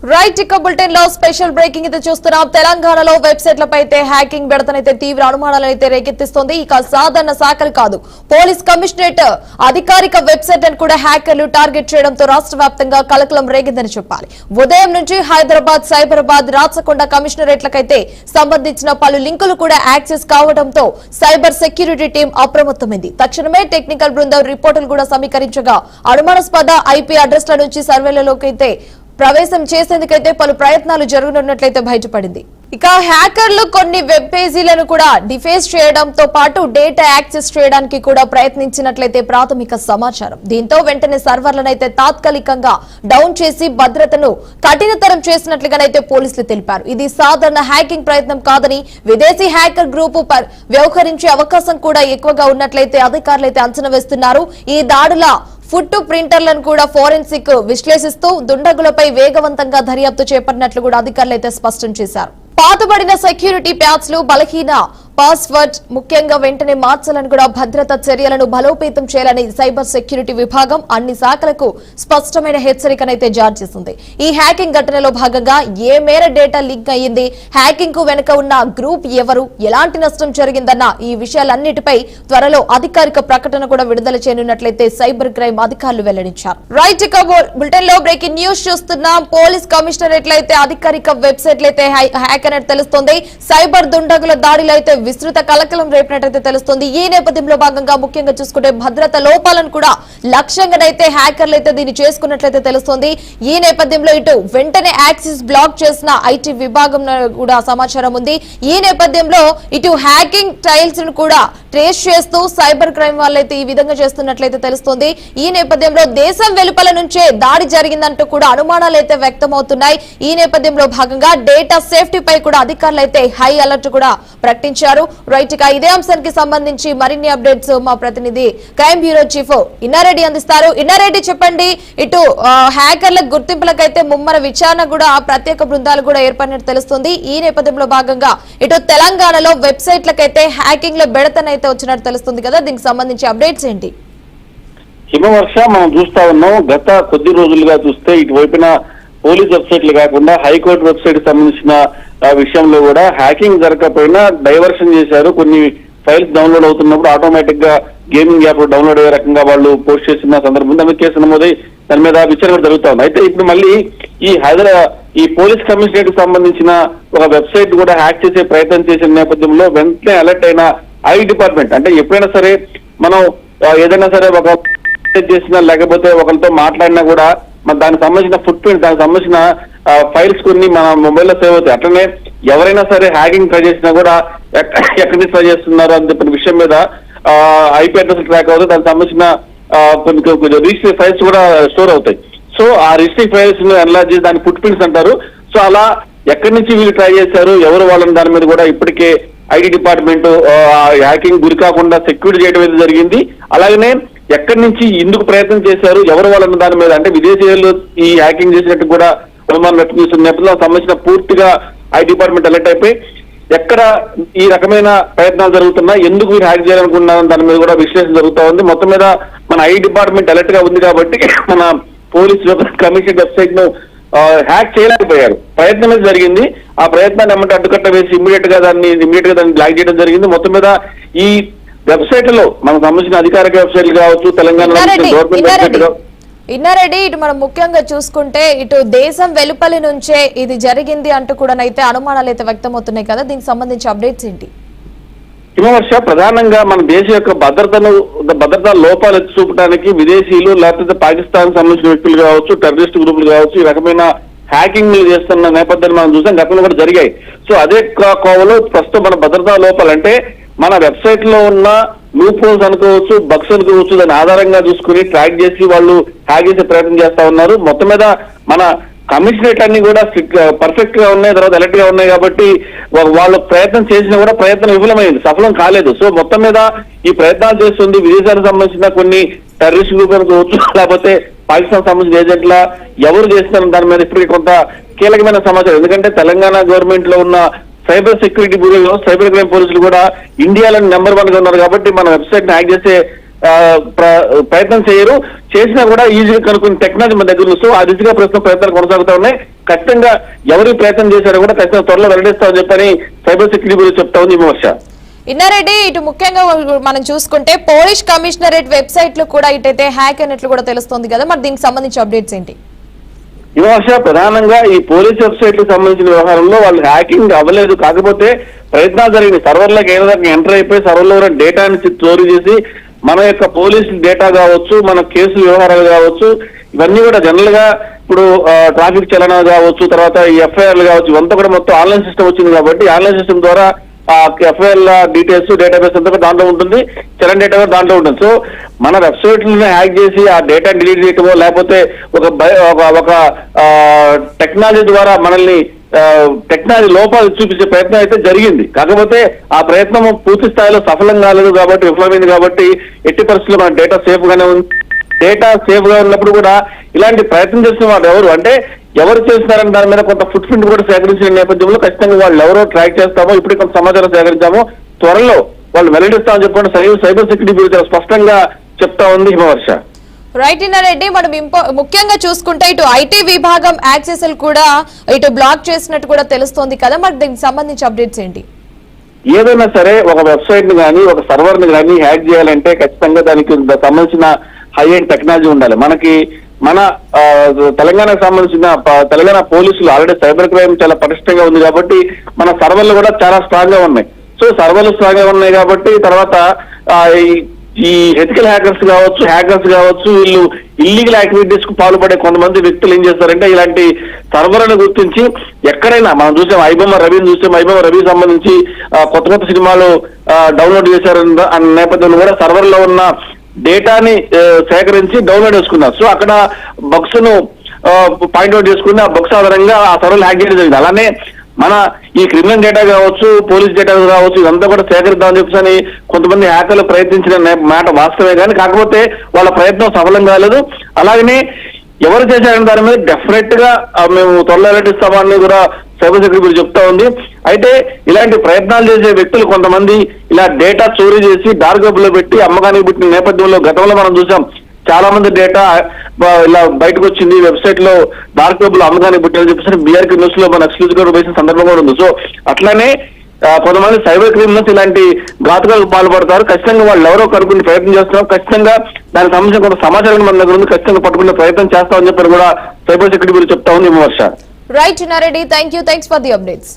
Right ఇక bulletin లో special breaking అయితే చూస్తున్నాం. తెలంగాణలో వెబ్సైట్లపై అయితే హ్యాకింగ్ బెడతనైతే తీవ్ర అనుమానాలను అయితే రేకెత్తిస్తోంది. ఇక సాధారణ శాఖలు కాదు, పోలీస్ కమిషనరేట్ అధికారిక వెబ్సైట్ అని కూడా హ్యాకర్లు టార్గెట్ చేయడంతో రాష్ట్ర వ్యాప్తంగా కలకలం రేగిందని చెప్పాలి. ఉదయం నుంచి హైదరాబాద్, సైబరాబాద్, రాచకొండ కమిషనరేట్లకైతే సంబంధించిన పలు లింకులు కూడా యాక్సెస్ కావడంతో సైబర్ సెక్యూరిటీ టీం అప్రమత్తమైంది. తక్షణమే టెక్నికల్ బృందం రిపోర్టులు కూడా సమీకరించగా అనుమానాస్పద ఐపీ అడ్రస్ల నుంచి సర్వేలలోకి అయితే ప్రవేశం చేసేందుకైతే పలు ప్రయత్నాలు జరుగుతున్నట్లయితే బయటపడింది. ఇక హ్యాకర్లు కొన్ని వెబ్ పేజీలను కూడా డిఫేస్ చేయడంతో పాటు డేటా యాక్సెస్ చేయడానికి కూడా ప్రయత్నించినట్లయితే ప్రాథమిక సమాచారం. దీంతో వెంటనే సర్వర్లనైతే తాత్కాలికంగా డౌన్ చేసి భద్రతను కఠినతరం చేసినట్లుగానైతే పోలీసులు తెలిపారు. ఇది సాధారణ హ్యాకింగ్ ప్రయత్నం కాదని, విదేశీ హ్యాకర్ గ్రూపు వ్యవహరించే అవకాశం కూడా ఎక్కువగా ఉన్నట్లయితే అధికారులు అయితే అంచనా వేస్తున్నారు. ఈ దాడుల ఫుట్ ప్రింటర్లను కూడా ఫోరెన్సిక్ విశ్లేషిస్తూ దుండగులపై వేగవంతంగా దర్యాప్తు చేపట్టినట్లు కూడా అధికారులు అయితే స్పష్టం చేశారు. పాతబడిన సెక్యూరిటీ ప్యాచ్లు, బలహీన పాస్వర్డ్ ముఖ్యంగా వెంటనే మార్చాలని కూడా భద్రతా చర్యలను బలోపేతం చేయాలని సైబర్ సెక్యూరిటీ విభాగం అన్ని శాఖలకు స్పష్టమైన హెచ్చరికనైతే జారీ చేసింది. ఈ హ్యాకింగ్ ఘటనలో భాగంగా ఏ మేర డేటా లీక్ అయ్యింది, హ్యాకింగ్ కు వెనుక ఉన్న గ్రూప్ ఎవరు, ఎలాంటి నష్టం జరిగిందన్న ఈ విషయాలన్నిటిపై త్వరలో అధికారిక ప్రకటన కూడా విడుదల చేయనున్నట్లయితే సైబర్ క్రైమ్ అధికారులు వెల్లడించారు. రైట్ ఇక బులెటిన్ లో బ్రేకింగ్ న్యూస్ చూస్తున్నాం. పోలీస్ కమిషనరేట్లయితే అధికారిక వెబ్సైట్లు అయితే హ్యాక్ అనేది తెలుస్తోంది. సైబర్ దుండగుల దాడిలో అయితే విస్తృత కలకలం రేపినట్టయితే తెలుస్తోంది. ఈ నేపథ్యంలో భాగంగా ముఖ్యంగా చూసుకుంటే భద్రత లోపాలను కూడా లక్ష్యంగానైతే హ్యాకర్లు అయితే దీన్ని చేసుకున్నట్లయితే తెలుస్తోంది. ఈ నేపథ్యంలో ఇటు వెంటనే యాక్సెస్ బ్లాక్ చేసిన ఐటీ విభాగం కూడా సమాచారం ఉంది. ఈ నేపథ్యంలో ఇటు హ్యాకింగ్ టైల్స్ ను కూడా ట్రేస్ చేస్తూ సైబర్ క్రైమ్ వాళ్ళైతే ఈ విధంగా చేస్తున్నట్లయితే తెలుస్తోంది. ఈ నేపథ్యంలో దేశం వెలుపల నుంచే దాడి జరిగిందంటూ కూడా అనుమానాలు అయితే వ్యక్తమవుతున్నాయి. ఈ నేపథ్యంలో భాగంగా డేటా సేఫ్టీపై కూడా అధికారులు అయితే హై అలర్ట్ కూడా ప్రకటించారు. రైట్ ఇక ఇదే అంశానికి సంబంధించి మరిన్ని అప్డేట్స్ మా ప్రతినిధి క్రైమ్ బ్యూరో చీఫ్ ఇన్నారెడ్డి అందిస్తారు. ఇన్నారెడ్డి చెప్పండి, ఇటు హ్యాకర్ల గుర్తింపులకైతే ముమ్మర విచారణ కూడా ప్రత్యేక బృందాలు కూడా ఏర్పడినట్టు తెలుస్తుంది. ఈ నేపథ్యంలో భాగంగా ఇటు తెలంగాణలో వెబ్సైట్లకైతే హ్యాకింగ్ లో బెడతనైతే వచ్చినట్టు తెలుస్తుంది కదా, దీనికి సంబంధించి అప్డేట్స్ ఏంటి? హిమవర్ష, మనం చూస్తా ఉన్నాం గత కొద్ది రోజులుగా చూస్తే ఇటువైపున పోలీస్ వెబ్సైట్లు కాకుండా హైకోర్టు వెబ్సైట్ సంబంధించిన విషయంలో కూడా హ్యాకింగ్ జరగకపోయినా డైవర్షన్ చేశారు. కొన్ని ఫైల్స్ డౌన్లోడ్ అవుతున్నప్పుడు ఆటోమేటిక్ గా గేమింగ్ యాప్ డౌన్లోడ్ అయ్యే రకంగా వాళ్ళు పోస్ట్ చేసిన సందర్భంలో దాని కేసు నమోదై దాని మీద విచారణ జరుగుతా ఉంది. అయితే ఇప్పుడు మళ్ళీ ఈ పోలీస్ కమిషనరేట్ కి సంబంధించిన ఒక వెబ్సైట్ కూడా హ్యాక్ చేసే ప్రయత్నం చేసిన నేపథ్యంలో వెంటనే అలర్ట్ అయిన ఐ డిపార్ట్మెంట్, అంటే ఎప్పుడైనా సరే మనం ఏదైనా సరే ఒక చేసినా లేకపోతే ఒకరితో మాట్లాడినా కూడా మన దానికి సంబంధించిన ఫుట్ ప్రింట్, దానికి సంబంధించిన ఫైల్స్ కొన్ని మన మొబైల్లో సేవ్ అవుతాయి. అట్లనే ఎవరైనా సరే హ్యాకింగ్ ట్రై చేసినా కూడా ఎక్కడి నుంచి ట్రై చేస్తున్నారు అని చెప్పిన విషయం మీద ఐపీ అడ్రస్ ట్రాక్ అవుతాయి. దానికి సంబంధించిన కొన్ని రిజిస్టర్ ఫైల్స్ కూడా స్టోర్ అవుతాయి. సో ఆ రిజిస్టర్ ఫైల్స్ ను అనలైజ్ చేసి దాని ఫుట్ ప్రింట్స్ అంటారు. సో అలా ఎక్కడి నుంచి వీళ్ళు ట్రై చేశారు, ఎవరు వాళ్ళని దాని మీద కూడా ఇప్పటికే ఐటీ డిపార్ట్మెంట్ హ్యాకింగ్ గురి కాకుండా సెక్యూరిటీ చేయడం అయితే జరిగింది. అలాగనే ఎక్కడి నుంచి ఎందుకు ప్రయత్నం చేశారు, ఎవరు వాళ్ళన్న దాని మీద, అంటే విదేశీయులు ఈ హ్యాకింగ్ చేసినట్టు కూడా అనుమానం వ్యక్తం చేస్తున్న నేపథ్యంలో సంబంధించిన పూర్తిగా ఐ డిపార్ట్మెంట్ అలర్ట్ అయిపోయి ఎక్కడ ఈ రకమైన ప్రయత్నాలు జరుగుతున్నా, ఎందుకు మీరు హ్యాక్ చేయాలనుకున్నారని దాని మీద కూడా విశ్లేషణ జరుగుతూ ఉంది. మొత్తం మీద మన ఐ డిపార్ట్మెంట్ అలర్ట్ గా ఉంది కాబట్టి మన పోలీస్ కమిషన్ వెబ్సైట్ ను హ్యాక్ చేయలేకపోయారు. ప్రయత్నం అయితే జరిగింది. ఆ ప్రయత్నాన్ని ఏమంటే అడ్డుకట్ట వేసి ఇమ్మీడియట్ గా దాన్ని బ్లాక్ చేయడం జరిగింది. మొత్తం మీద ఈ వెబ్సైట్ లో మనకు సంబంధించిన అధికారిక వెబ్సైట్లు కావచ్చు, తెలంగాణ గవర్నమెంట్ వెబ్సైట్ ఇన్నారెడ్డి, ఇటు మనం ముఖ్యంగా చూసుకుంటే ఇటు దేశం వెలుపలి నుంచే ఇది జరిగింది అంటూ కూడా అయితే అనుమానాలు అయితే వ్యక్తమవుతున్నాయి కదా, దీనికి సంబంధించి అప్డేట్స్ ఏంటి? హిమవర్ష, ప్రధానంగా మన దేశం యొక్క భద్రతా లోపాలు ఎత్తి చూపడానికి విదేశీయులు లేకపోతే పాకిస్తాన్ సంబంధించిన వ్యక్తులు కావచ్చు, టెర్రరిస్ట్ గ్రూపులు కావచ్చు, ఈ రకమైన హ్యాకింగ్ చేస్తున్న నేపథ్యాన్ని మనం చూసాం, గతంలో కూడా జరిగాయి. సో అదే కోవలో ప్రస్తుతం మన భద్రతా లోపాలు అంటే మన వెబ్సైట్ లో ఉన్న లూప్ హోల్స్ అనుకోవచ్చు, బగ్స్ అనుకోవచ్చు, దాని ఆధారంగా చూసుకుని ట్రాక్ చేసి వాళ్ళు హ్యాక్ చేసే ప్రయత్నం చేస్తా ఉన్నారు. మొత్తం మీద మన కమిషనరేట్ అన్ని కూడా పర్ఫెక్ట్ గా ఉన్నాయి, తర్వాత అలర్ట్ గా ఉన్నాయి కాబట్టి వాళ్ళు ప్రయత్నం చేసినా కూడా ప్రయత్నం విఫలమైంది, సఫలం కాలేదు. సో మొత్తం మీద ఈ ప్రయత్నాలు చేస్తుంది విదేశాలకు సంబంధించిన కొన్ని టెర్రరిస్ట్ గ్రూప్ అనుకోవచ్చు, లేకపోతే పాకిస్తాన్ సంబంధించిన ఏజెంట్ల ఎవరు చేస్తున్నారు దాని మీద ఇప్పటికీ కొంత కీలకమైన సమాచారం. ఎందుకంటే తెలంగాణ గవర్నమెంట్ లో ఉన్న సైబర్ సెక్యూరిటీ బ్యూరోలో సైబర్ క్రైమ్ పోలీసులు కూడా ఇండియాలో నెంబర్ 1 గా ఉన్నారు కాబట్టి మన వెబ్సైట్ ని హ్యాక్ చేసే ప్రయత్నం చేయరు. చేసినా కూడా ఈజీగా కనుక్కునే టెక్నాలజీ మన దగ్గర ఉంది. సో ఆ దిశగా ప్రయత్నాలు కొనసాగుతూ ఉన్నాయి. ఖచ్చితంగా ఎవరు ప్రయత్నం చేశారో కూడా ఖచ్చితంగా త్వరలో వెల్లడిస్తామని చెప్పని సైబర్ సెక్యూరిటీ గురించి చెప్తా ఉంది విమర్శ. ఇన్నారెడ్డి, ఇటు ముఖ్యంగా మనం చూసుకుంటే పోలీస్ కమిషనరేట్ వెబ్సైట్ లో కూడా ఇటైతే హ్యాక్ అయినట్లు కూడా తెలుస్తుంది కదా, మరి దీనికి సంబంధించి అప్డేట్స్ ఏంటి? విమర్శ ప్రధానంగా ఈ పోలీస్ వెబ్సైట్ కు సంబంధించిన వ్యవహారంలో వాళ్ళు హ్యాకింగ్ అవ్వలేదు. కాకపోతే ప్రయత్నాలు జరిగింది. సర్వర్లకు ఏదో ఎంటర్ అయిపోయి సర్వర్లో డేటాని చోరీ చేసి మన యొక్క పోలీసు డేటా కావచ్చు, మన కేసుల వ్యవహారాలు కావచ్చు, ఇవన్నీ కూడా జనరల్ గా ఇప్పుడు ట్రాఫిక్ చలనాలు కావచ్చు, తర్వాత ఈ ఎఫ్ఐఆర్లు కావచ్చు, ఇవంతా కూడా మొత్తం ఆన్లైన్ సిస్టమ్ వచ్చింది కాబట్టి ఆన్లైన్ సిస్టమ్ ద్వారా ఎఫ్ఐఆర్ డీటెయిల్స్ డేటాబేస్ అంతా దాంట్లో ఉంటుంది, చలన్ డేటా కూడా దాంట్లో ఉంటుంది. సో మన వెబ్సైట్లను హ్యాక్ చేసి ఆ డేటా డిలీట్ చేయటమో లేకపోతే ఒక టెక్నాలజీ ద్వారా మనల్ని టెక్నాలజీ లోపాలు చూపించే ప్రయత్నం అయితే జరిగింది. కాకపోతే ఆ ప్రయత్నం పూర్తి స్థాయిలో సఫలం కాలేదు కాబట్టి, విఫలమైంది కాబట్టి ఎట్టి పరిస్థితుల్లో మన డేటా సేఫ్ గానే ఉంది. డేటా సేఫ్ గా ఉన్నప్పుడు కూడా ఇలాంటి ప్రయత్నం చేసిన వాళ్ళు ఎవరు అంటే ఎవరు చేస్తున్నారని దాని మీద కొంత ఫుట్ ప్రింట్ కూడా సేకరించిన నేపథ్యంలో ఖచ్చితంగా వాళ్ళు ఎవరో ట్రాక్ చేస్తామో, ఇప్పుడు కొంత సమాచారం సేకరించామో, త్వరలో వాళ్ళు వెల్లడిస్తామని చెప్పడం సైబర్ సెక్యూరిటీ బ్యూరో చాలా స్పష్టంగా చెప్తా ఉంది హిమవర్ష. రైట్ ఇన్నారెడ్డి, మనం ముఖ్యంగా చూసుకుంటే ఇటు ఐటీ విభాగం యాక్సెస్ కూడా ఇటు బ్లాక్ చేసినట్టు కూడా తెలుస్తోంది కదా, మరి దీనికి సంబంధించి అప్డేట్స్ ఏంటి? ఏదైనా సరే ఒక వెబ్సైట్ ని కానీ ఒక సర్వర్ ని కానీ హ్యాక్ చేయాలంటే ఖచ్చితంగా దానికి సంబంధించిన హై ఎండ్ టెక్నాలజీ ఉండాలి. మన తెలంగాణకు సంబంధించిన తెలంగాణ పోలీసులు ఆల్రెడీ సైబర్ క్రైమ్ చాలా పటిష్టంగా ఉంది కాబట్టి మన సర్వర్లు కూడా చాలా స్ట్రాంగ్ గా ఉన్నాయి. సో సర్వర్లు స్ట్రాంగ్ గా ఉన్నాయి కాబట్టి తర్వాత ఈ ఎథికల్ హ్యాకర్స్ కావచ్చు, వీళ్ళు ఇల్లీగల్ యాక్టివిటీస్ కు పాల్పడే కొంతమంది వ్యక్తులు ఏం చేస్తారంటే ఇలాంటి సర్వర్లను గుర్తించి ఎక్కడైనా మనం చూసాం ఐబొమ్మ రవి సంబంధించి కొత్త సినిమాలు డౌన్లోడ్ చేశారన్న నేపథ్యంలో కూడా సర్వర్ లో ఉన్న డేటాని సేకరించి డౌన్లోడ్ చేసుకున్నారు. సో అక్కడ బగ్స్ ను పాయింట్అవుట్ చేసుకుని ఆ బగ్స్ ఆధారంగా ఆ సర్వర్ హ్యాక్ చేయడం జరిగింది. అలానే మన ఈ క్రిమినల్ డేటా కావచ్చు, పోలీస్ డేటా కావచ్చు, ఇదంతా కూడా సేకరిద్దామని చెప్పేసి కొంతమంది హ్యాకర్లు ప్రయత్నించిన మాట వాస్తవమే కానీ కాకపోతే వాళ్ళ ప్రయత్నం సఫలం కాలేదు. అలాగనే ఎవరు చేశారని దాని మీద డెఫినెట్ గా మేము త్వరలో వెల్లడిస్తామని కూడా సైబర్ సెక్యూరిటీ చెప్తా ఉంది. అయితే ఇలాంటి ప్రయత్నాలు చేసే వ్యక్తులు కొంతమంది ఇలా డేటా చోరీ చేసి డార్క్ వెబ్ లో పెట్టి అమ్మకానికి పెట్టిన నేపథ్యంలో గతంలో మనం చూసాం చాలా మంది డేటా ఇలా బయటకు వచ్చింది, వెబ్సైట్ లో డార్క్ వెబ్ లో అమ్మకానికి పెట్టారని చెప్పేసి బీఆర్కే న్యూస్ లో మన ఎక్స్క్లూజివ్ గా వేసిన సందర్భం కూడా ఉంది. సో అట్లానే కొంతమంది సైబర్ క్రిమినల్స్ ఇలాంటి ఘాతుకాలకు పాల్పడతారు. ఖచ్చితంగా వాళ్ళు ఎవరో కనుక్కునే ప్రయత్నం చేస్తున్నారు. ఖచ్చితంగా దానికి సంబంధించిన కొంత సమాచారం మన దగ్గర ఉంది, ఖచ్చితంగా పట్టుకునే ప్రయత్నం చేస్తామని చెప్పి కూడా సైబర్ సెక్యూరిటీ గురించి చెప్తా ఉంది విమర్శ. Right Inna Reddy, thanks for the updates.